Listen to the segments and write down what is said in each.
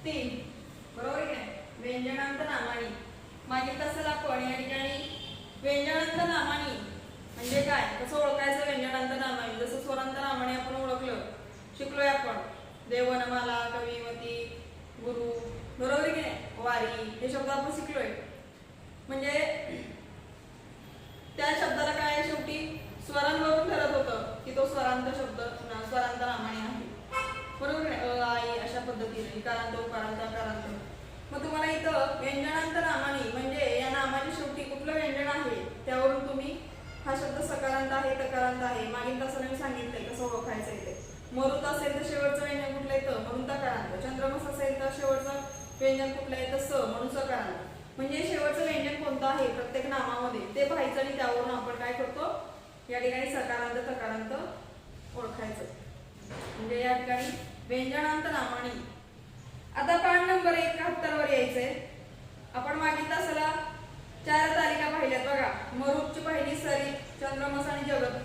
3 बरोबर की नाही. व्यंजनांत नामानी मागील तासाला आपण या ठिकाणी व्यंजनांत नामानी म्हणजे काय कसं ओळखायचं. व्यंजनांत नामानी जसं स्वरांत नामाने आपण ओळखलं शिकलोय आपण. देवनमाला, कविमती, गुरु, बरोबर की नाही, वारी हे शब्द आपण शिकलोय. म्हणजे त्या शब्दाला काय शेवटी स्वरांवरून ठरत होतं की तो स्वरांत शब्द स्वरांत नामाने आहे. बरोबर नाही, अ आई अशा पद्धतीने इकारांत उकारांत अकारांत. मग तुम्हाला इथं व्यंजनांत नामानी म्हणजे या नामाच्या शेवटी कुठलं व्यंजन आहे त्यावरून तुम्ही हा शब्द सकारांत आहे तकारांत आहे मागील तासाने मी सांगितलंय कसं ओळखायचं आहे ते. मरुत असेल तर शेवटचं व्यंजन कुठलं येतं म्हणून तकारांत. चंद्रमस असेल तर शेवटचं व्यंजन कुठलं येतं स म्हणून सकारांत. म्हणजे शेवटचं व्यंजन कोणतं आहे प्रत्येक नामामध्ये ते पाहायचं आणि त्यावरून आपण काय करतो या ठिकाणी सकारांत तकारांत ओळखायचं. म्हणजे या ठिकाणी व्यंजनांत नामानी. आता पाठ नंबर 71 वर यायचंय. आपण मागील तासाला 4 तालिका पाहिल्यात बघा. मरुतची पाहिली सरी, चंद्रमस आणि जगत.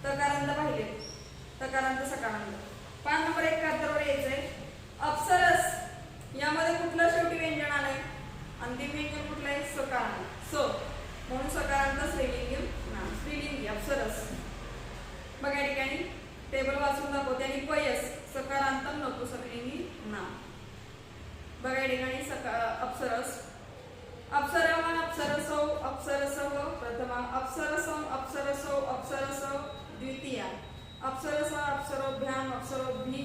तकारांत पाहिले, तकारांत सकारांत. पाठ नंबर 71 वर यायचंय. अप्सरस यामध्ये कुठलं शेवटी व्यंजन आलंय अंतिम व्यंजन कुठलं आहे सकारांत स म्हणून सकारांत स्त्रीलिंगी नाम स्त्रीलिंगी अप्सरस. बघा या ठिकाणी टेबल वाचून दाखवते. आणि पयस सकारांतम नपुंसकलिंगी नाम. बघा या ठिकाणी अप्सरस अप्सरम अप्सरसौ अप्सरसः प्रथमा अप्सरसम अप्सरसौ अप्सरसौ द्वितीया अप्सरस अप्सरोभ्याम अप्सरोभि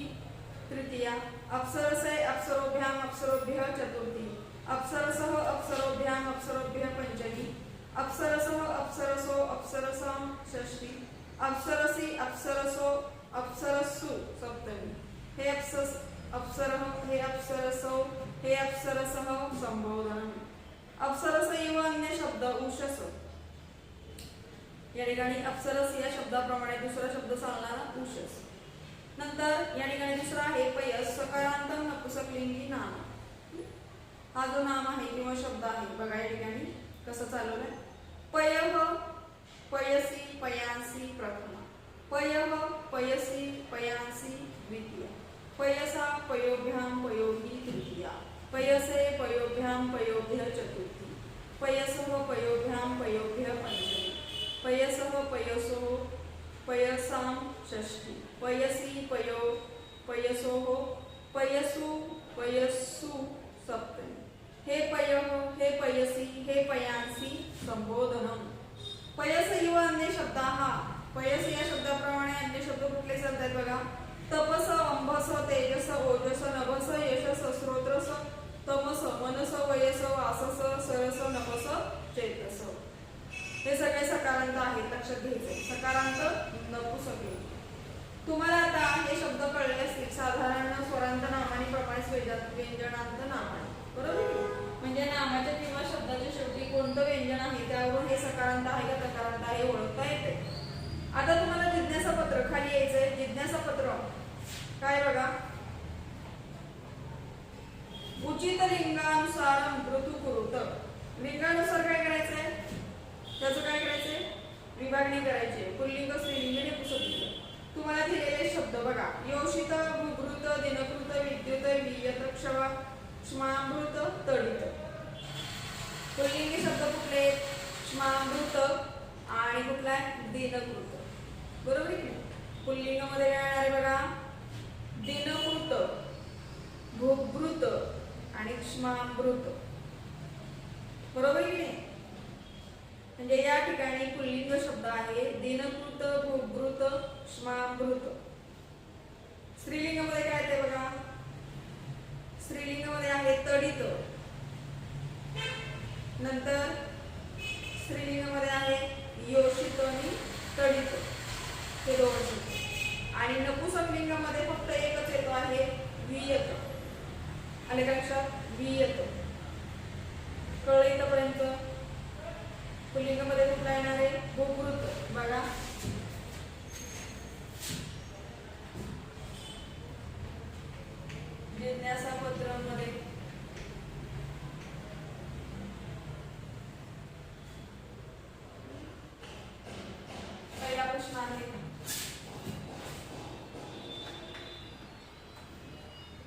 तृतीया अप्सरसे अप्सरोभ्याम अप्सरोभ्यः चतुर्थी अप्सरसः अप्सरोभ्याम अप्सरोभ्यः पंचमी अप्सरसः अप्सरसो अप्सरसां षष्ठी अप्सरसि अप्सरसो अप्सरस्सु सप्तमी. हे अप्सरः हे अप्सरसौ हे अप्सरसः संबोधनम्. अप्सरस इव अन्य शब्द उषस. या ठिकाणी अप्सरस या शब्दाप्रमाणे दुसरा शब्द चालणारा उषस. नंतर या ठिकाणी दुसरा आहे पयस सकारांतम नपुंसकलिंगी नाम. हा जो नाम आहे किंवा शब्द आहे बघा या ठिकाणी कसं चालवलंय. पयः पयसी पयांसी प्रथमा पयः पयसी पयांसी द्वितीया पयसा पयोभ्याम पयोहि तृतीया पयसे पयोभ्याम पयोभ्यः चतुर्थी पयसः पयोभ्याम पयोभ्यः पंचमी पयसः पयसो पयसां षष्ठी पयसी पयो पयसोः पयसु पयस्सु सप्तमी. हे पयः हे पयसी हे पयांसी संबोधनम. पयस इव अन्य शब्दाः. पयस या शब्दाप्रमाणे अन्य शब्द कुठले चालतात बघा. तपस अंभस तेजस ओजस नभस यशस श्रोत्रस तमस मनस वयस वासस सरस नभस चेतस. हे सगळे सकारांत आहेत लक्षात घ्यायचे. सकारांत नपुंसकलिंगी. तुम्हाला आता हे शब्द कळले असतील साधारण स्वरांत नामानी प्रमाणेच व्यंजनांत नामानी. बरोबर. म्हणजे नामाच्या किंवा शब्दाच्या शेवटी कोणतं व्यंजन आहे त्यावरून हे सकारांत आहे का तकारांत आहे ओळखता येते. आता तुम्हाला जिज्ञासा पत्र खाली यायचंय. जिज्ञासा पत्र काय बघा. उचित लिंगानुसार मृत्यू कुरुत. लिंगानुसार काय करायचंय त्याचं काय करायचंय विभागणी करायची. पुल्लिंग स्त्रीलिंग नपुंसकलिंग. तुम्हाला दिलेले शब्द बघा. योषित भूभृत दिनकृत विद्युत वियत क्षमा श्मामृत तडित. पुल्लिंगी शब्द कुठले श्मामृत आणि कुठला दिनकृत. बरोबर की पुल्लिंग मध्ये काय येणार आहे बघा. दिनकृत भूभृत आणि श्मामृत. बरोबर की नाही. म्हणजे या ठिकाणी पुल्लिंग शब्द आहे दिनकृत भूभृत श्मामृत. स्त्रीलिंग मध्ये काय येते बघा. स्त्रीलिंग मध्ये आहे तडित. नंतर स्त्रीलिंग मध्ये आहे योषित आणि तडित हे दोन शब्द. आणि नपुंसकलिंग मध्ये फक्त एकच येतो आहे वियत. आले का लक्षात. वियत. कळलं इथपर्यंत. पुल्लिंग मध्ये कुठला येणार आहे भूभृत. बघा जिज्ञासा पत्रामध्ये पहिला प्रश्न आहे.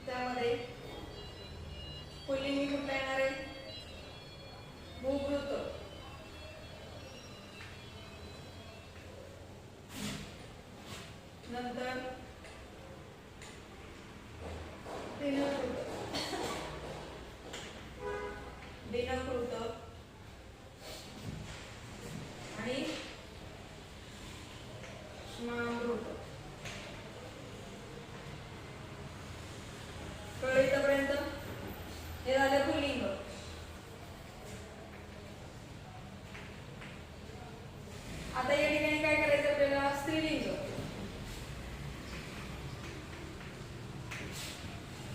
त्यामध्ये नंतर दिनकृत आणि श्मामृत. कळलं इथपर्यंत? हे झालं पुल्लिंग. आता या ठिकाणी काय करायचं आपल्याला? स्त्रीलिंग.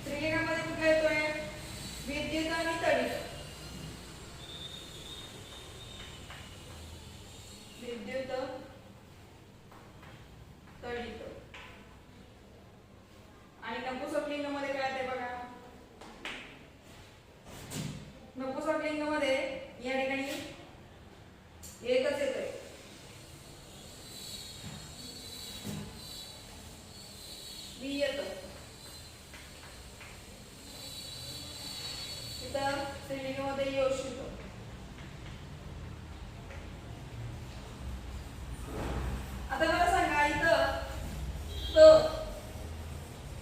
स्त्रीलिंगामध्ये कुठला येतोय? विद्युत आणि तडित. विद्युत तडित. आणि नपुंसकलिंगामध्ये काय येते बघा? नपुंसकलिंगामध्ये या ठिकाणी एकच येतोय. वियत. इथं स्त्रीलिंगामध्ये योषित. आता मला सांगा इथं त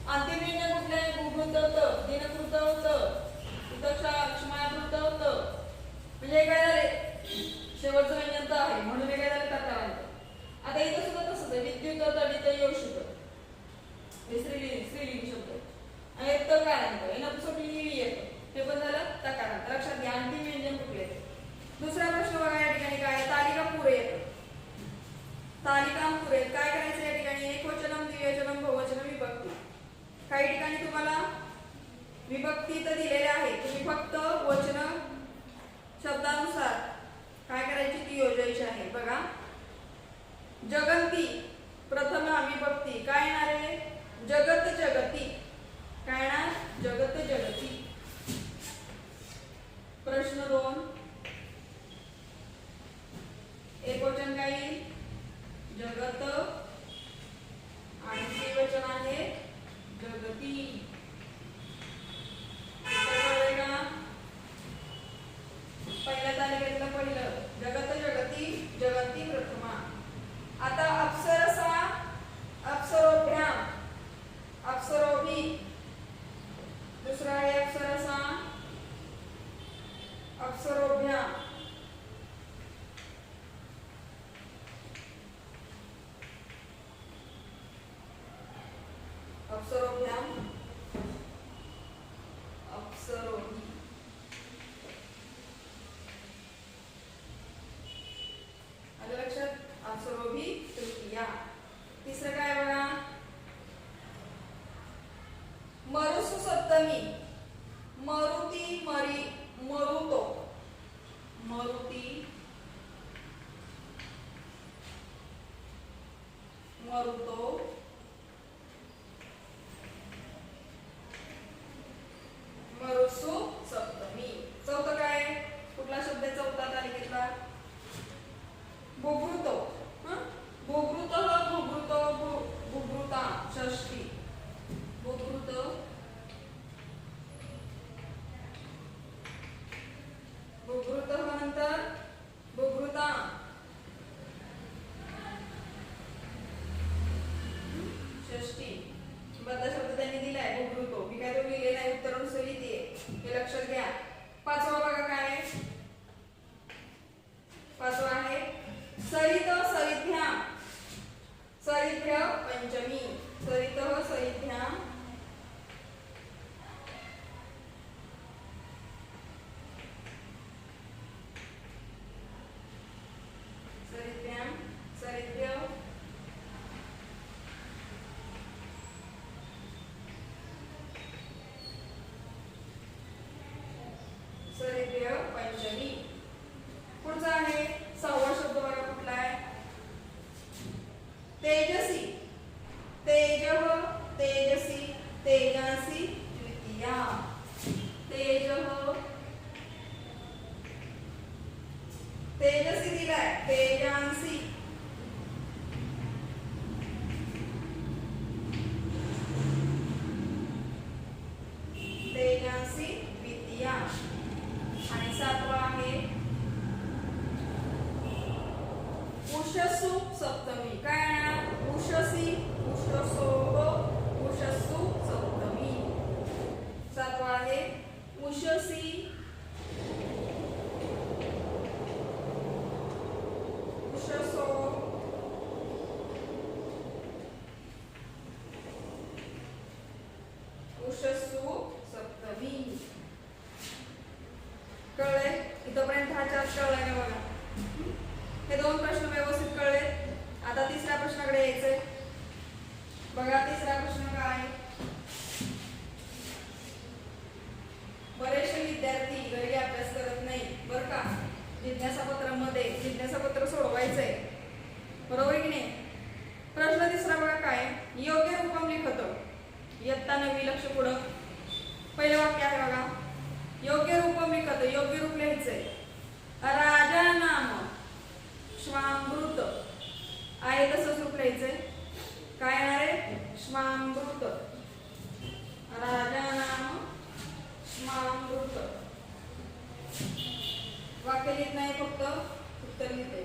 अंतिम व्यंजन कुठले आहे? गुभृत त, दिनकृत त, इथं क्ष्माकृत त. म्हणजे काय झाले? शेवटचं व्यंजन त आहे म्हणून हे काय झालं? तकार आलं. आता इथं सुद्धा तसंच आहे. विद्युत तडित योषित. हे स्त्रीलिंग शब्द आणि त काय आहे? हे नपुंसकलिंगी येतं. हे पण झालं तकारांत. लक्षात घ्या अंतिम व्यंजन कुठले. दुसरा प्रश्न बघा या ठिकाणी काय? तालिका पुरे येतं. तालिकाम पुरे काय करायचं या ठिकाणी? एकवचनम, द्विवचनम, बहुवचनम, विभक्ती. काही ठिकाणी तुम्हाला विभक्ती तर दिलेले आहे. तुम्ही फक्त वचन शब्दानुसार काय करायची ती योजायची आहे. बघा जगंती प्रथम विभक्ती काय येणार आहे? जगत जगती. काय येणार? जगत जगती. प्रश्न 2 एकवचन काय येईल? जगत आणि द्विवचन आहे जगती. पहिल्या तालिकेतलं पहिलं जगत जगती जगती प्रथमा. आता अप्सरसा अप्सरोभ्याम अप्सरोभी. दुसरा आहे अप्सरसा अप्सरोभ्याम. अप्सरोभ्याम अप्सरोभी. आलं लक्षात? अप्सरोभी तृतीया. तिसरं काय बघा? मरुसु सप्तमी. मरुती मरी मरुतो. मरुती मरुतो. मरुसु सप्तमी. चौथं काय? कुठला शब्द आहे चौथा तालिकेतला? बुभृतो. बुभृत बुभृतो बुभृता षष्ठी. बुभृत बुभृत नंतर बुभृता षष्ठी. बदला शब्द त्यांनी दिलाय बुभृतो. मी काय तो लिहिलेला आहे उत्तरानुसार लिहिते. हे लक्षात घ्या. पाचवा बघा काय? पाचवा आहे सरित सरिभ्याम. सरिभ्य पंचमी. सरित सरिभ्याम सरिभ्याम सरिभ्य सरिभ्य पंचमी. पुढचा आहे सहावा शब्द बघा कुठला आहे? तेजसी. तेजः तेजसी तेजासी द्वितीया. तेजः तेजसी दिलाय. तेजांसी तेजांसी द्वितीया. आणि सातवा आहे उषसु सप्तमी. काय आहे? उषसी उषसोः उषस्सु सप्तमी. सातवा आहे उषसी उषसो उषस्सु सप्तमी. कळले इथपर्यंत हा चार कळलाय ना बघा. हे दोन प्रश्न व्यवस्थित कळले. आता तिसऱ्या प्रश्नाकडे यायचंय. बघा तिसरा प्रश्न काय. बरेचसे विद्यार्थी घरी अभ्यास करत नाही बरं का. जिज्ञासा पत्रामध्ये जिज्ञासा पत्र सोडवायचंय बरोबर की नाही. प्रश्न तिसरा बघा काय. योग्य रूपम लिखत. इयत्ता 9वी लक्ष पुढं. पहिलं वाक्य आहे बघा. योग्य रूपम लिखत. योग्य रूप लिहायचंय. राजा नाम श्वामृत आहे तसंच रूप लिहायचंय. काय येणार आहे श्वामृत. राजा नाम श्वामृत. वाक्य लिहित नाही फक्त उत्तर लिहिते.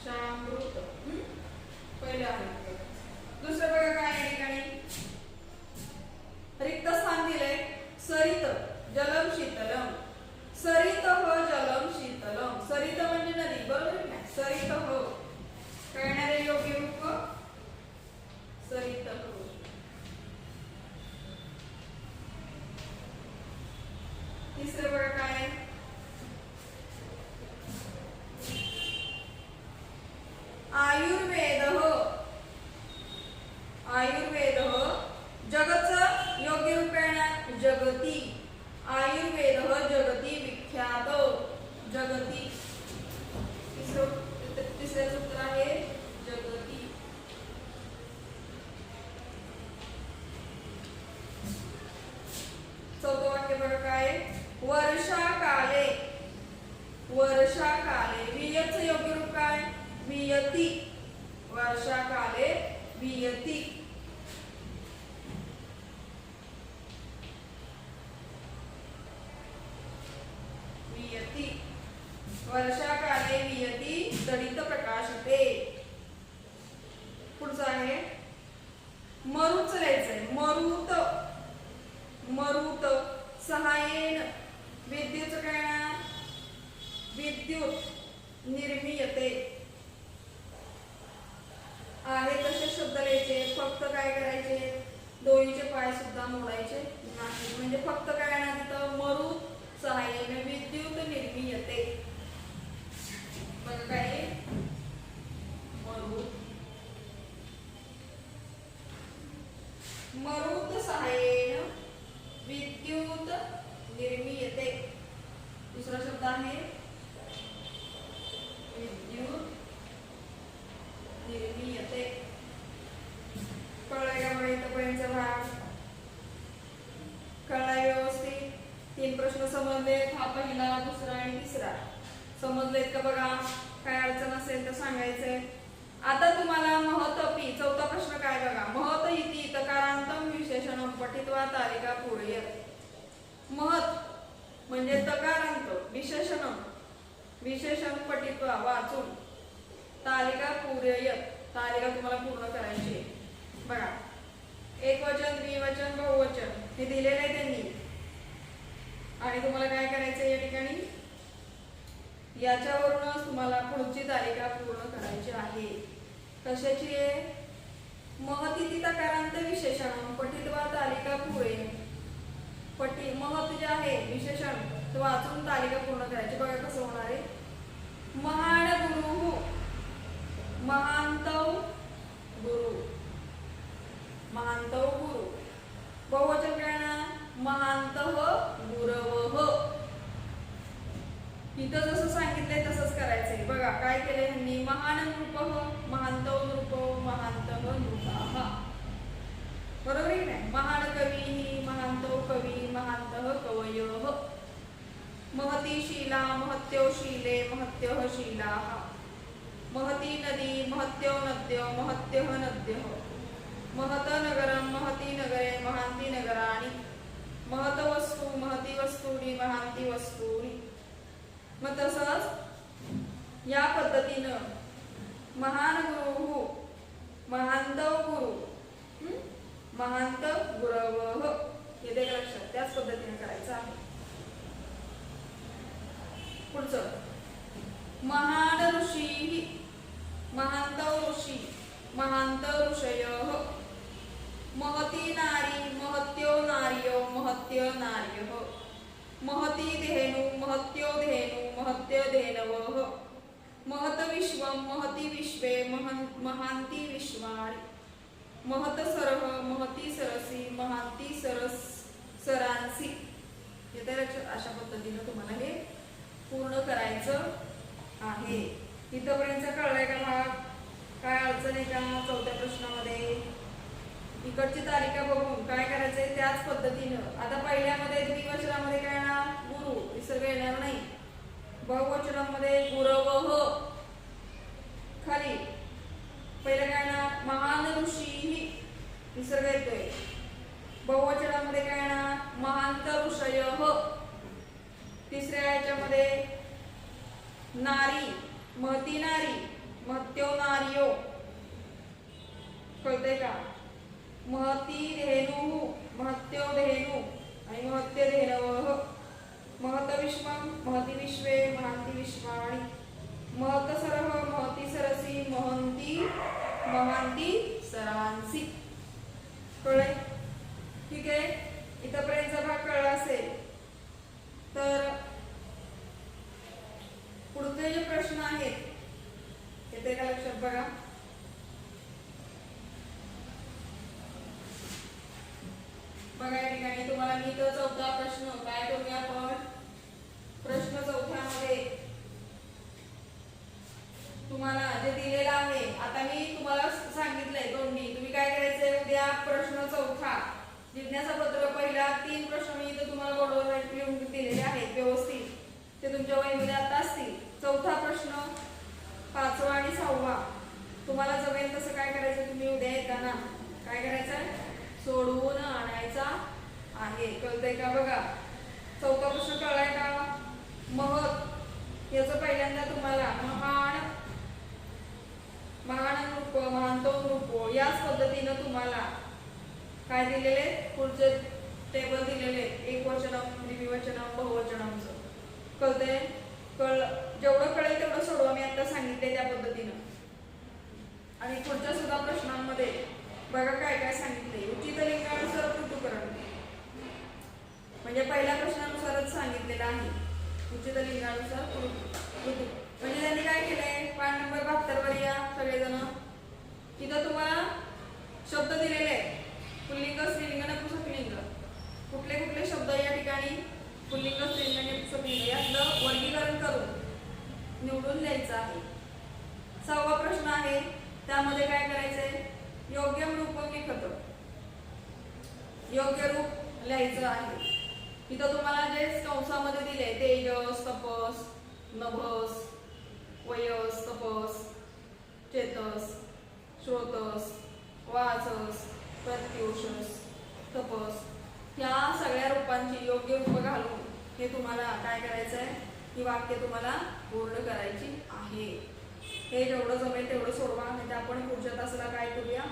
श्यामृत पहिलं आहे. दुसरं बघा काय या ठिकाणी रिक्त स्थान दिलंय. सरित जलम शीतलम. सरित हो जलम शीतलम. सरित म्हणजे नदी बरोबर ना. सरित हो कळणारे योग्य रूप सरित हो. तिसरं बघा काय आयुर्वेद. आयुर्वेद जगतचं योग्य रूप आहे जगती. आयुर्वेद जगती विख्यात. जगती तिसऱ्याचं उत्तर आहे जगती. चौथं वाक्य बघा काय वर्षाकाले. वर्षाकाले वियतचं योग्य रूप काय वियती. वर्षाकाले वियती. वियती वर्षाकाले वियती तडित प्रकाशते. पुढचं आहे मरुत लिहायचंय. मरुत. मरुत सहाय्येन विद्युत काय ना विद्युत निर्मीयते. आहे तसे शब्द लिहायचे. फक्त काय करायचे दोन्हीचे पाय सुद्धा मोडायचे नाही. म्हणजे फक्त काय ना तिथं मरुत सहाय्याने विद्युत निर्मीयते. बघा काय मरुत. मरुत सहाय्येन विद्युत निर्मीयते. दुसरा शब्द आहे विद्युत निर्मीयते. कळलं का मला इथपर्यंतचा भाग. कळला व्यवस्थित. 3 प्रश्न समजले. हा पहिला दुसरा आणि तिसरा समजलेत का बघा. काय अडचण असेल तर सांगायचंय. आता तुम्हाला महतपी चौथा प्रश्न काय बघा. महत इति तकारांतम विशेषणम पठित्वा तालिका पूरयत. महत म्हणजे तकारांत विशेषणम विशेषण पठित्वा वाचून तालिका पूरयत. तालिका तुम्हाला पूर्ण करायची आहे. बघा एकवचन द्विवचन बहुवचन हे दिलेलं आहे त्यांनी. आणि तुम्हाला काय करायचं या ठिकाणी याच्यावरूनच तुम्हाला पुढची तालिका पूर्ण करायची आहे. कशाची आहे महतिती तकारांत विशेषण पठित्वा तालिका पूरयत. महत जे आहे विशेषण ते वाचून तालिका पूर्ण करायची. बघा कसं होणार आहे. महान गुरु महांतव गुरु. महांतव गुरु. बहुवचन काय ना महांतः गुरवः. इथं जसं सांगितलंय तसंच करायचंय. बघा काय केलंय ह्यांनी महान नृपः महांतव नृपः महान्तः नृपाः. बरोबर आहे की नाही. महान कवी महांतो कवी महांतः कवयः. महती शिला महत्यो शिले महत्यः शिलाः. महती नदी महत्यो नद्यो महत्यः नद्यः. महत नगरं महती नगरे महांती नगराणि. महत वस्तू महती वस्तूनि महांती वस्तूनि. मग तसंच या पद्धतीनं महान गुरु महांतव गुरु महांत गुरवः येते का लक्षात. त्याच पद्धतीने करायचं आहे. पुढचं महान ऋषी महांतव ऋषी महांत ऋषयः. महती नारी महत्यो नार्यो महत्य नार्यः. महती धेनु महत्यो धेनु महत्य धेनवः. महत विश्वं महती विश्वे महांती विश्वाणि. महत सरः महती सरसी महांती सरांसी. येते लक्षात. अशा पद्धतीने तुम्हाला हे पूर्ण करायचं आहे. इथपर्यंत कळलंय का भाग. काय अडचण आहे का चौथ्या प्रश्नामध्ये. इकडची तालिका बघून काय करायचंय त्याच पद्धतीनं. आता पहिल्यामध्ये द्विवचनामध्ये काय येणार गुरु विसर्ग येणार नाही. बहुवचनामध्ये गुरवः खाली पहिलं काय येणार महान ऋषी विसर्ग येतोय. बहुवचनामध्ये काय येणार महांत ऋषयः. तिसऱ्या याच्यामध्ये नारी महती नारी महत्यो नार्यो. कळतंय का. महती धेनु महत्यो धेनु आणि महत्य धेनवः. महत विश्वं महती विश्वे महांती विश्वाणि. महत सरः महती सरसी महंती महांती सरांसी. कळले. ठीक आहे. इथपर्यंतचा भाग कळला असेल तर पुढचे जे प्रश्न आहेत येते का लक्षात बघा. बघा या ठिकाणी तुम्हाला मी तो चौथा प्रश्न काय करूया आपण. प्रश्न चौथ्यामध्ये तुम्हाला जे दिलेला आहे. आता मी तुम्हाला सांगितलंय दोन्ही. तुम्ही काय करायचंय उद्या प्रश्न चौथा जिज्ञासा पत्र पहिला 3 प्रश्न मी इथे तुम्हाला बोर्डवर लिहून दिलेले आहेत व्यवस्थित. ते तुमच्या वहीमध्ये आता असतील. चौथा प्रश्न 5वा आणि 6वा तुम्हाला जमेल तसं काय करायचं तुम्ही उद्या येताना काय करायचंय सोडवून आणायचा आहे. कळतंय का बघा. चौथा प्रश्न कळलाय का. महत याचं पहिल्यांदा तुम्हाला महान महान नृप महांतो नृप याच पद्धतीनं तुम्हाला काय दिलेले पुढचे टेबल दिलेले एकवचनम द्विवचनम बहुवचनमचं. कळतंय. जेवढं कळेल तेवढं सोडवा. मी आता सांगितले त्या पद्धतीनं. आणि पुढच्या सुद्धा प्रश्नांमध्ये बघा काय काय सांगितले. उचित लिंगानुसार ऋतुकरण म्हणजे पहिल्या प्रश्नानुसारच सांगितलेलं आहे. उचित लिंगानुसार ऋतू म्हणजे त्यांनी काय केलंय पान नंबर 72 वर या सगळेजण. तिथं तुम्हाला शब्द दिलेले आहेत. पुल्लिंग स्त्रीलिंग नपुंसकलिंग. कुठले कुठले शब्द या ठिकाणी पुल्लिंग स्त्रीलिंग नपुंसकलिंग यातलं वर्गीकरण करून निवडून लिहायचं आहे. 6वा प्रश्न आहे त्यामध्ये काय करायचंय योग्य रूप लिखत. योग्य रूप लिहायचं आहे. इथं तुम्हाला जे कंसामध्ये दिले तेजस तपस नभस वयस तपस चेतस श्रोतस वाचस प्रत्युषस तपस ह्या सगळ्या रूपांची योग्य रूप घालून हे तुम्हाला काय करायचं आहे. ही वाक्य तुम्हाला पूर्ण करायची आहे. हे जेवढं जमेल तेवढं सोडवा. म्हणजे आपण पुढच्या तासाला काय करूया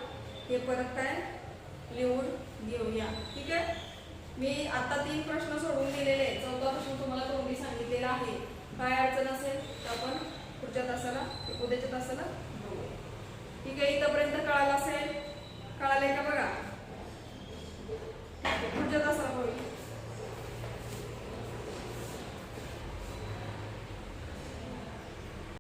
हे परत काय लिहून घेऊया. ठीक आहे. मी आता 3 प्रश्न सोडून दिलेले. चौथा प्रश्न तुम्हाला तोंडी सांगितलेला आहे. काय अडचण असेल तर आपण पुढच्या तासाला उद्याच्या तासाला बघूया. ठीक आहे. इथपर्यंत कळालं असेल. कळालंय का बघा. पुढच्या तासाला